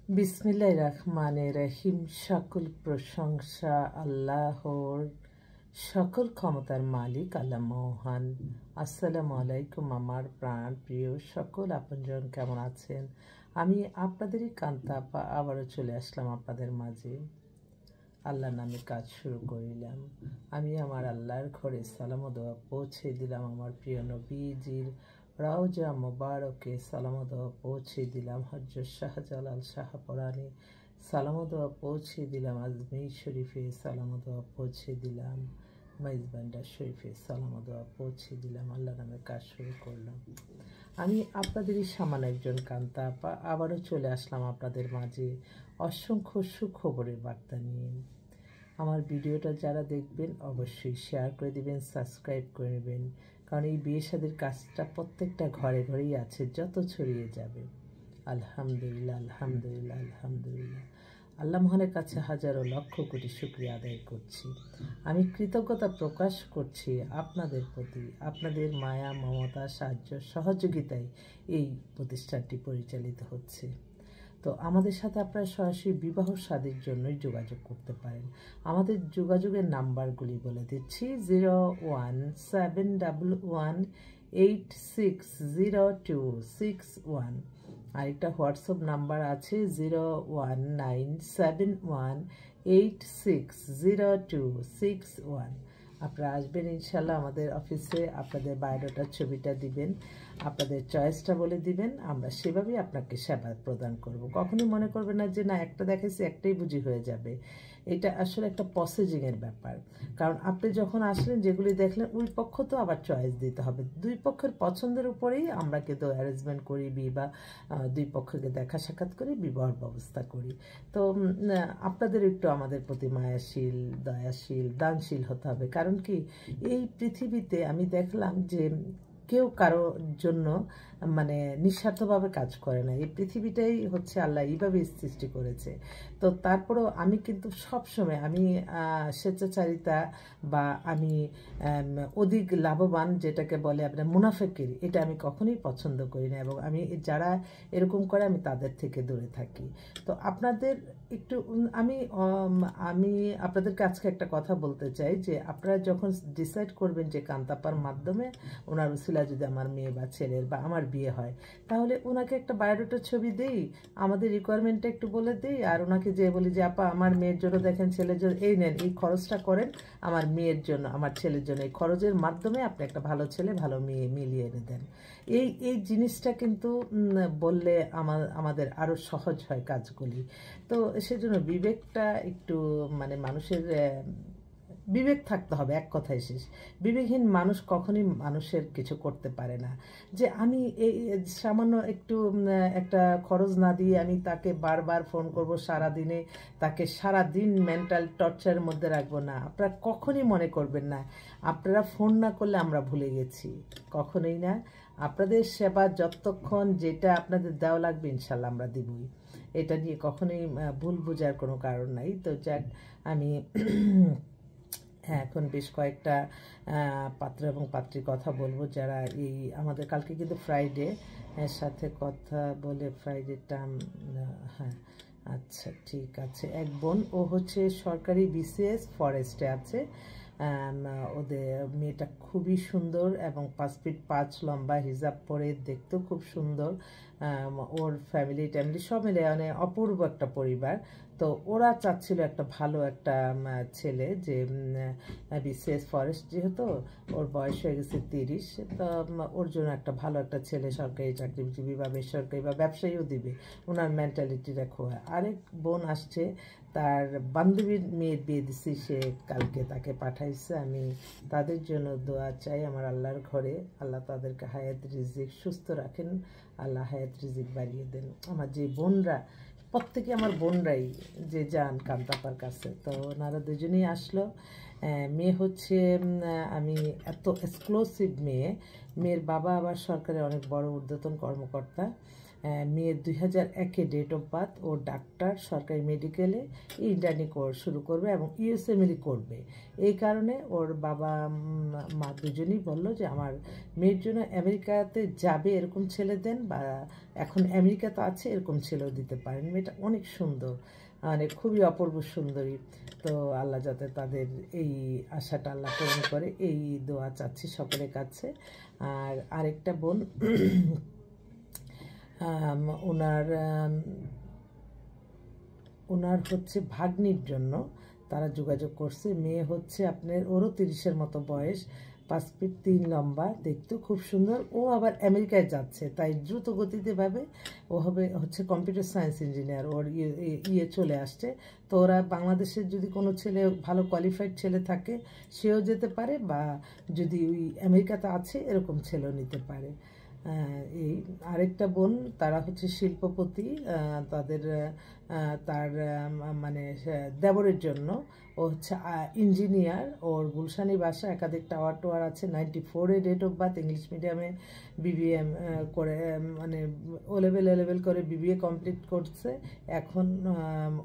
বিসমিল্লাহির রহমানির রহিম। সকল প্রশংসা আল্লাহর, সকল ক্ষমতার মালিক আল্লাহ মহান। আসসালামু আলাইকুম আমার প্রাণ প্রিয় সকল আপনজন, কেমন আছেন? আমি আপনাদেরই কান্তা আপা আবারও চলে আসলাম আপনাদের মাঝে। আল্লাহর নামে কাজ শুরু করিলাম। আমি আমার আল্লাহর ঘরে সালাম ও দোয়া পৌঁছে দিলাম। আমার প্রিয় নবীজির রওজা মোবারকে সালাম ও দোয়া পৌঁছে দিলাম। হযরত শাহজালাল শাহপরাণে সালাম ও দোয়া পৌঁছে দিলাম। আজমির শরীফে সালাম ও দোয়া পৌঁছে দিলাম। মাইজবান্ডার শরীফে সালাম ও দোয়া পৌঁছে দিলাম। আল্লাহর নামে কাজ শুরু করলাম। আমি আপনাদেরই সামান্য একজন কান্তা আপা আবারও চলে আসলাম আপনাদের মাঝে অসংখ্য সুখবরের বার্তা নিয়ে। আমার ভিডিওটা যারা দেখবেন অবশ্যই শেয়ার করে দিবেন, সাবস্ক্রাইব করে নেবেন, কারণ এই বিয়ে শাদীর কাজটা প্রত্যেকটা ঘরে ঘরেই আছে, যত ছড়িয়ে যাবে। আলহামদুলিল্লাহ, আলহামদুলিল্লাহ, আলহামদুলিল্লাহ। আল্লাহ মহানের কাছে হাজারো লক্ষ কোটি শুকরিয়া আদায় করছি। আমি কৃতজ্ঞতা প্রকাশ করছি আপনাদের প্রতি। আপনাদের মায়া, মমতা, সাহায্য, সহযোগিতায় এই প্রতিষ্ঠানটি পরিচালিত হচ্ছে। তো আমাদের সাথে আপনারা সরাসরি বিবাহ শাদীর জন্যই যোগাযোগ করতে পারেন। আমাদের যোগাযোগের নাম্বারগুলি বলে দিচ্ছি: 01711860261। আরেকটা হোয়াটসঅ্যাপ নাম্বার আছে 01971860261। আপনারা আসবেন ইনশাল্লাহ আমাদের অফিসে, আপনাদের বায়োডাটার ছবিটা দিবেন, আপনাদের চয়েসটা বলে দিবেন, আমরা সেভাবেই আপনাকে সেবা প্রদান করব। কখনোই মনে করবেন না যে না একটা দেখাইছি একটাই বুঝি হয়ে যাবে। এটা আসলে একটা প্রসেসিংয়ের ব্যাপার। কারণ আপনি যখন আসলেন, যেগুলি দেখলেন, ওই পক্ষ তো আবার চয়েস দিতে হবে। দুই পক্ষের পছন্দের উপরেই আমরা কিন্তু অ্যারেঞ্জমেন্ট করি, বা দুই পক্ষকে দেখা সাক্ষাৎ করে বিবাহ ব্যবস্থা করি। তো আপনাদের একটু আমাদের প্রতি মায়াশীল, দয়াশীল, দানশীল হতে হবে। কারণ কি, এই পৃথিবীতে আমি দেখলাম যে কেউ কারোর জন্য মানে নিঃস্বার্থভাবে কাজ করে না। এই পৃথিবীটাই হচ্ছে আল্লাহ এইভাবে সৃষ্টি করেছে। তো তারপরেও আমি কিন্তু সবসময় আমি স্বেচ্ছাচারিতা বা আমি অধিক লাভবান, যেটাকে বলে আপনার মুনাফেকিরি, এটা আমি কখনোই পছন্দ করি না। এবং আমি যারা এরকম করে আমি তাদের থেকে দূরে থাকি। তো আপনাদের একটু আমি আপনাদেরকে আজকে একটা কথা বলতে চাই যে আপনারা যখন ডিসাইড করবেন যে কান্তাপার মাধ্যমে ওনার উসিলা যদি আমার মেয়ে বা ছেলের বা আমার বিয়ে হয়, তাহলে ওনাকে একটা বায়োডাটার ছবি দেই, আমাদের রিকোয়ারমেন্টটা একটু বলে দিই, আর ওনাকে যে বলি যে আপা আমার মেয়ের জন্য দেখেন, ছেলের জন্য এই নেন, এই খরচটা করেন, আমার মেয়ের জন্য, আমার ছেলের জন্য, এই খরচের মাধ্যমে আপনি একটা ভালো ছেলে ভালো মেয়ে মিলিয়ে এনে দেন। এই জিনিসটা কিন্তু বললে আমাদের আরও সহজ হয় কাজগুলি। তো সেজন্য বিবেকটা একটু মানে মানুষের বিবেক থাকতে হবে, এক কথায় শেষ। বিবেকহীন মানুষ কখনই মানুষের কিছু করতে পারে না। যে আমি এই সামান্য একটু একটা খরচ না দিয়ে আমি তাকে বারবার ফোন করব, সারাদিনে তাকে সারাদিন মেন্টাল টর্চারের মধ্যে রাখবো না। আপনারা কখনই মনে করবেন না আপনারা ফোন না করলে আমরা ভুলে গেছি, কখনোই না। আপনাদের সেবা যতক্ষণ যেটা আপনাদের দেওয়া লাগবে ইনশাল্লাহ আমরা দিবই। এটা নিয়ে কখনোই ভুল বোঝার কোনো কারণ নাই। তো যাক, আমি হ্যাঁ এখন বেশ কয়েকটা পাত্র এবং পাত্রীর কথা বলবো, যারা এই আমাদের কালকে কিন্তু ফ্রাইডে, সাথে কথা বলে ফ্রাইডেটা, হ্যাঁ আচ্ছা ঠিক আছে। এক বোন, ও হচ্ছে সরকারি বিসিএস ফরেস্টে আছে। ওদের মেয়েটা খুবই সুন্দর এবং 5 ফিট 5 লম্বা, হিজাব পরে, দেখতেও খুব সুন্দর। ওর ফ্যামিলি সব মিলে মানে অপূর্ব একটা পরিবার। তো ওরা চাচ্ছিল একটা ভালো একটা ছেলে, যে বিসিএস ফরেস্ট, যেহেতু ওর বয়স হয়ে গেছে 30, তো ওর জন্য একটা ভালো একটা ছেলে, সরকারি চাকরিজীবী বা বেসরকারি বা ব্যবসায়ীও দিবে, ওনার মেন্টালিটি রাখো। আরেক বোন আসছে, তার বান্ধবীর মেয়ের বিয়ে দিছি, সে কালকে তাকে পাঠাইছে। আমি তাদের জন্য দোয়া চাই আমার আল্লাহর ঘরে। আল্লাহ তাদেরকে হায়াত রিজিক সুস্থ রাখেন, আল্লাহ হায়াত রিজিক বাড়িয়ে দেন। আমার যে বোনরা, প্রত্যেকে আমার বোনরাই যে যান কান্তাপার কাছে, তো ওনারা দুজনেই আসলো। মেয়ে হচ্ছে আমি এত এক্সক্লুসিভ মেয়ের বাবা আবার সরকারের অনেক বড় ঊর্ধ্বতন কর্মকর্তা। মেয়ের 2001-এ ডেট অফ বার্থ। ও ডাক্তার, সরকারি মেডিকেলে ইন্টার্নি কোর্স শুরু করবে এবং ইউএসএমএলই করবে। এই কারণে ওর বাবা মা দুজনেই বলল যে আমার মেয়ের জন্য আমেরিকাতে যাবে এরকম ছেলে দেন, বা এখন আমেরিকা তো আছে এরকম ছেলেও দিতে পারেন। মেয়েটা অনেক সুন্দর, মানে খুবই অপূর্ব সুন্দরী। তো আল্লাহ যাতে তাদের এই আশাটা আল্লাহ পূরণ করে, এই দোয়া চাচ্ছি সকলের কাছে। আর আরেকটা বোন, ওনার হচ্ছে ভাগ্নির জন্য তারা যোগাযোগ করছে। মেয়ে হচ্ছে আপনার, ওরও 30-এর মতো বয়স, 5 ফিট 3 লম্বা, দেখতেও খুব সুন্দর। ও আবার আমেরিকায় যাচ্ছে, তাই দ্রুত গতিতে ভাবে ও হচ্ছে কম্পিউটার সায়েন্স ইঞ্জিনিয়ার। ওর ইয়ে চলে আসছে। তো ওরা বাংলাদেশের যদি কোনো ছেলে ভালো কোয়ালিফাইড ছেলে থাকে সেও যেতে পারে, বা যদি ওই আমেরিকাতে আছে এরকম ছেলেও নিতে পারে। এই আরেকটা বোন, তারা হচ্ছে শিল্পপতি। তার মানে দেবরের জন্য ও হচ্ছে ইঞ্জিনিয়ার। ওর গুলশানি বাসা, একাধিক টাওয়ার টোয়ার আছে। 94-এ ডেট অফ বার্থ, ইংলিশ মিডিয়ামে বিবিএ করে, মানে ও লেভেল করে বিবিএ কমপ্লিট করছে। এখন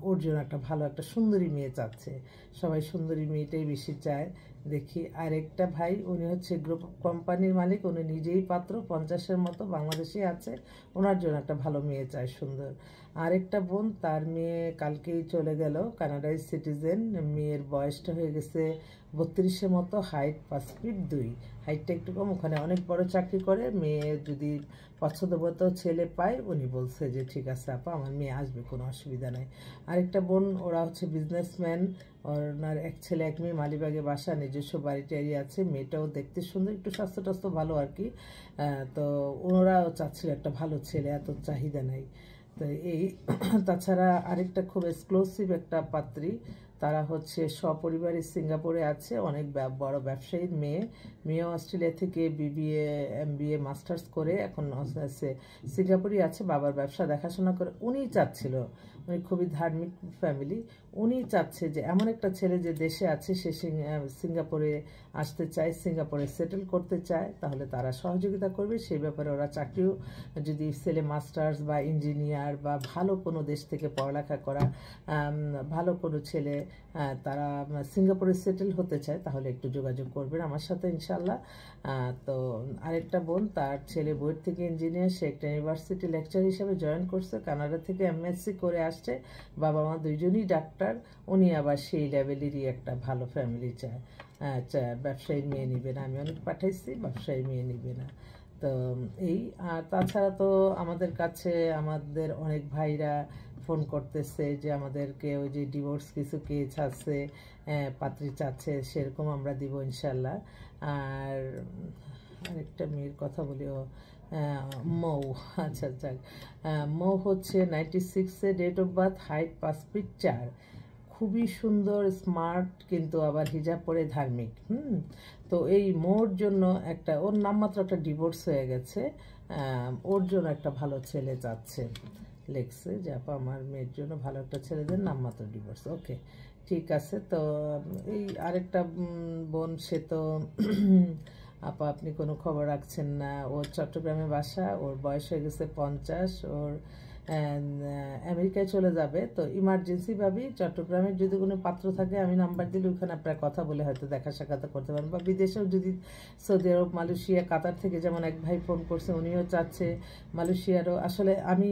ওর জন্য একটা ভালো একটা সুন্দরী মেয়ে চাচ্ছে। সবাই সুন্দরী মেয়েটাই বেশি চায়। দেখি আরেকটা ভাই, উনি হচ্ছে গ্রুপ কোম্পানির মালিক, উনি নিজেই পাত্র, 50-এর মতো, বাংলাদেশে আছে। ওনার জন্য একটা ভালো মেয়ে চায়, সুন্দর। আরেকটা বোন, তার মেয়ে কালকেই চলে গেল, কানাডায় সিটিজেন। মেয়ের বয়সটা হয়ে গেছে 32-এর মতো, হাইট 5 ফিট 2, হাইটটা একটু কম। ওখানে অনেক বড় চাকরি করে। মেয়ে যদি পছন্দমতো ছেলে পায়, উনি বলছে যে ঠিক আছে আপা, আমার মেয়ে আসবে, কোনো অসুবিধা নাই। আরেকটা বোন, ওরা হচ্ছে বিজনেসম্যান। ওনার এক ছেলে এক মেয়ে, মালিবাগে বাসা, নিজস্ব বাড়ি টাড়ি আছে। মেয়েটাও দেখতে সুন্দর, একটু স্বাস্থ্য টাস্থ্য ভালো আর কি। তো ওনারাও চাচ্ছিল একটা ভালো ছেলে, এত চাহিদা নাই। তো এই তাছাড়া আরেকটা খুব এক্সক্লুসিভ একটা পাত্রী, তারা হচ্ছে সপরিবারে সিঙ্গাপুরে আছে, অনেক বড় ব্যবসায়ীর মেয়ে অস্ট্রেলিয়া থেকে বিবিএ এমবিএ মাস্টার্স করে এখন সিঙ্গাপুরে আছে, বাবার ব্যবসা দেখাশোনা করে। উনিই চাচ্ছিল, উনি খুবই ধার্মিক ফ্যামিলি, উনি চাচ্ছে যে এমন একটা ছেলে যে দেশে আছে, সে সিঙ্গাপুরে আসতে চায়, সিঙ্গাপুরে সেটেল করতে চায়, তাহলে তারা সহযোগিতা করবে। সেই ব্যাপারে ওরা চাকরিও, যদি ছেলে মাস্টার্স বা ইঞ্জিনিয়ার বা ভালো কোনো দেশ থেকে পড়ালেখা করা ভালো কোনো ছেলে তারা সিঙ্গাপুরে সেটেল হতে চায়, তাহলে একটু যোগাযোগ করবেন আমার সাথে ইনশাল্লাহ। তো আরেকটা বোন, তার ছেলে বুয়েট থেকে ইঞ্জিনিয়ার, সে একটা ইউনিভার্সিটি লেকচার হিসেবে জয়েন করছে, কানাডা থেকে এমএসসি করে আসছে। বাবা মা দুইজনই ডাক্তার। উনি আবার সেই লেভেলেরই একটা ভালো ফ্যামিলি চায়। ব্যবসায়ী মেয়ে নিবে না, আমি অনেক পাঠাইছি, ব্যবসায়ী মেয়ে নিবে না। তো এই, আর তাছাড়া তো আমাদের কাছে আমাদের অনেক ভাইরা ফোন করতেছে যে আমাদেরকে ওই যে ডিভোর্স কিছু কেস আছে, পাত্রী চাচ্ছে, সেরকম আমরা দিব ইনশাল্লাহ। আর আরেকটা মেয়ের কথা বলি, মৌ, আচ্ছা আচ্ছা, মৌ হচ্ছে 96-এ date of birth, height 5 feet 4, খুবই সুন্দর, স্মার্ট, কিন্তু আবার হিজাব পরে ধার্মিক। তো এই মোর জন্য একটা, ওর নামমাত্র একটা ডিভোর্স হয়ে গেছে, ওর জন্য একটা ভালো ছেলে চাচ্ছে, লেখছে যে আপা আমার মেয়ের জন্য ভালো একটা ছেলেদের, নামমাত্র ডিভোর্স। ওকে, ঠিক আছে। তো এই আরেকটা বোন, সে তো আপা আপনি কোনো খবর রাখছেন না, ওর চট্টগ্রামে বাসা, ওর বয়স হয়ে গেছে 50, ওর আমেরিকায় চলে যাবে। তো ইমার্জেন্সি ভাবি চট্টগ্রামের যদি কোনো পাত্র থাকে আমি নাম্বার দিলে ওখানে আপনারা কথা বলে হয়তো দেখা সাক্ষাৎ করতে পারেন, বা বিদেশেও যদি সৌদি আরব, মালয়েশিয়া, কাতার থেকে যেমন এক ভাই ফোন করছে, উনিও চাচ্ছে মালয়েশিয়ারও। আসলে আমি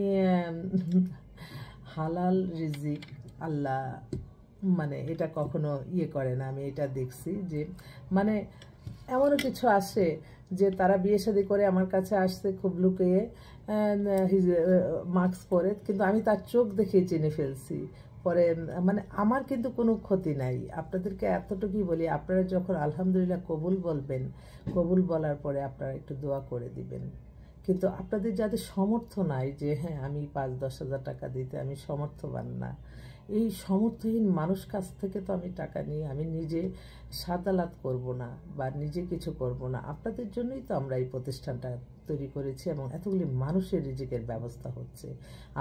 হালাল রিজিক আল্লাহ মানে এটা কখনো ইয়ে করে না, আমি এটা দেখছি যে মানে এমনও কিছু আসে যে তারা বিয়ে শাদী করে আমার কাছে আসছে খুব লুকিয়ে, মাস্ক পরে, কিন্তু আমি তার চোখ দেখে চিনে ফেলছি পরে। মানে আমার কিন্তু কোনো ক্ষতি নাই। আপনাদেরকে এতটুকুই বলি, আপনারা যখন আলহামদুলিল্লাহ কবুল বলবেন, কবুল বলার পরে আপনারা একটু দোয়া করে দিবেন। কিন্তু আপনাদের যাদের সামর্থ্য নাই যে হ্যাঁ আমি 5-10 হাজার টাকা দিতে, আমি সমর্থবান না, এই সমর্থহীন মানুষ কাছ থেকে তো আমি টাকা নিয়ে আমি নিজে সাদালাত করব না বা নিজে কিছু করব না। আপনাদের জন্যই তো আমরা এই প্রতিষ্ঠানটা তৈরি করেছি এবং এতগুলি মানুষের রিজিকের ব্যবস্থা হচ্ছে।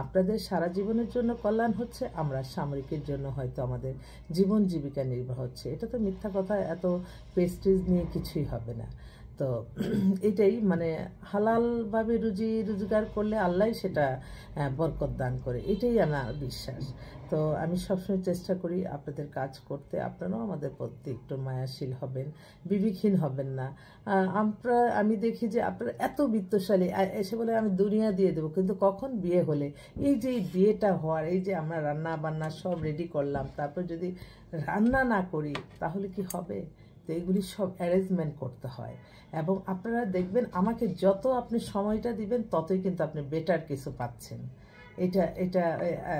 আপনাদের সারা জীবনের জন্য কল্যাণ হচ্ছে, আমরা সামরিকের জন্য হয়তো আমাদের জীবন জীবিকা নির্বাহ হচ্ছে। এটা তো মিথ্যা কথা, এত প্রেস্টিজ নিয়ে কিছুই হবে না। তো এটাই মানে হালালভাবে রুজি রোজগার করলে আল্লাহ সেটা বরকত দান করে, এটাই আমার বিশ্বাস। তো আমি সবসময় চেষ্টা করি আপনাদের কাজ করতে, আপনারাও আমাদের প্রতি একটু মায়াশীল হবেন, বিবেকহীন হবেন না। আমি দেখি যে আপনারা এত বিত্তশালী, এসে বলে আমি দুনিয়া দিয়ে দেবো, কিন্তু কখন বিয়ে হলে এই যে বিয়েটা হওয়ার, এই যে আমরা রান্না বান্না সব রেডি করলাম, তারপর যদি রান্না না করি তাহলে কি হবে? তো এগুলি সব অ্যারেঞ্জমেন্ট করতে হয়। এবং আপনারা দেখবেন আমাকে যত আপনি সময়টা দিবেন ততই কিন্তু আপনি বেটার কিছু পাচ্ছেন। এটা এটা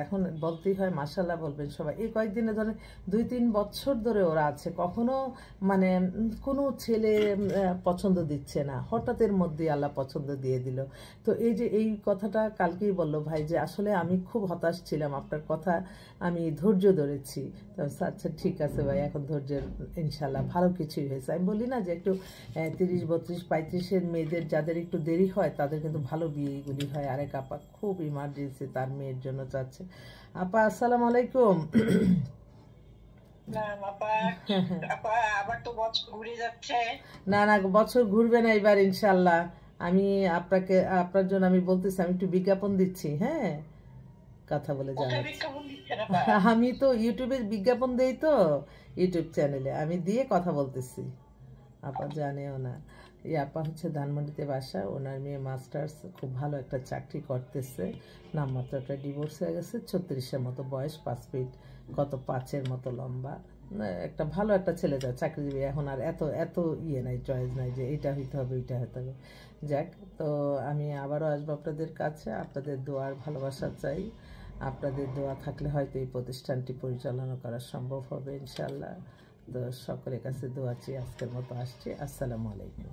এখন বলতেই হয়, মাশাআল্লাহ বলবেন সবাই। এই কয়েকদিনে ধরেন 2-3 বছর ধরে ওরা আছে, কখনো মানে কোনো ছেলে পছন্দ দিচ্ছে না, হঠাৎের মধ্যে আল্লাহ পছন্দ দিয়ে দিল। তো এই যে এই কথাটা কালকেই বললো ভাই যে আসলে আমি খুব হতাশ ছিলাম, আপনার কথা আমি ধৈর্য ধরেছি। তো আচ্ছা ঠিক আছে ভাই, এখন ধৈর্যের ইনশাল্লাহ ভালো কিছুই হয়েছে। আমি বলি না যে একটু 30, 32, 35-এর মেয়েদের যাদের একটু দেরি হয় তাদের কিন্তু ভালো বিয়েগুলি হয়। আরেক আপা খুব ইমার্জেন্সি তার মেয়ের জন্য চাচ্ছে। আপা আসসালামু আলাইকুম। না না, বছর ঘুরবে না এবার ইনশাল্লাহ। আমি আপনার জন্য আমি বলতেছি, আমি একটু বিজ্ঞাপন দিচ্ছি। হ্যাঁ, কথা বলে জানাচ্ছি। আমি তো ইউটিউবে বিজ্ঞাপন দেই, তো ইউটিউব চ্যানেলে আমি দিয়ে কথা বলতেছি। আপা জানেও না, এই আপা হচ্ছে ধানমন্ডিতে বাসা, ওনার মেয়ে মাস্টার্স, খুব ভালো একটা চাকরি করতেছে। নামমাত্র একটা ডিভোর্স হয়ে গেছে, 36-এর মতো বয়স, 5 ফিট কত 5-এর মতো লম্বা, একটা ভালো একটা ছেলে যা চাকরিজীবী। এখন আর এত এত ইয়ে নাই, চয়েস নাই যে এইটা হইতে হবে ওইটা হইতে হবে। যাক, তো আমি আবারও আসবো আপনাদের কাছে, আপনাদের দোয়ার ভালোবাসা চাই। আপনাদের দোয়া থাকলে হয়তো এই প্রতিষ্ঠানটি পরিচালনা করা সম্ভব হবে ইনশাল্লাহ। তো সকলের কাছে দোয়া চেয়ে আজকের মতো আসছি। আসসালামু আলাইকুম।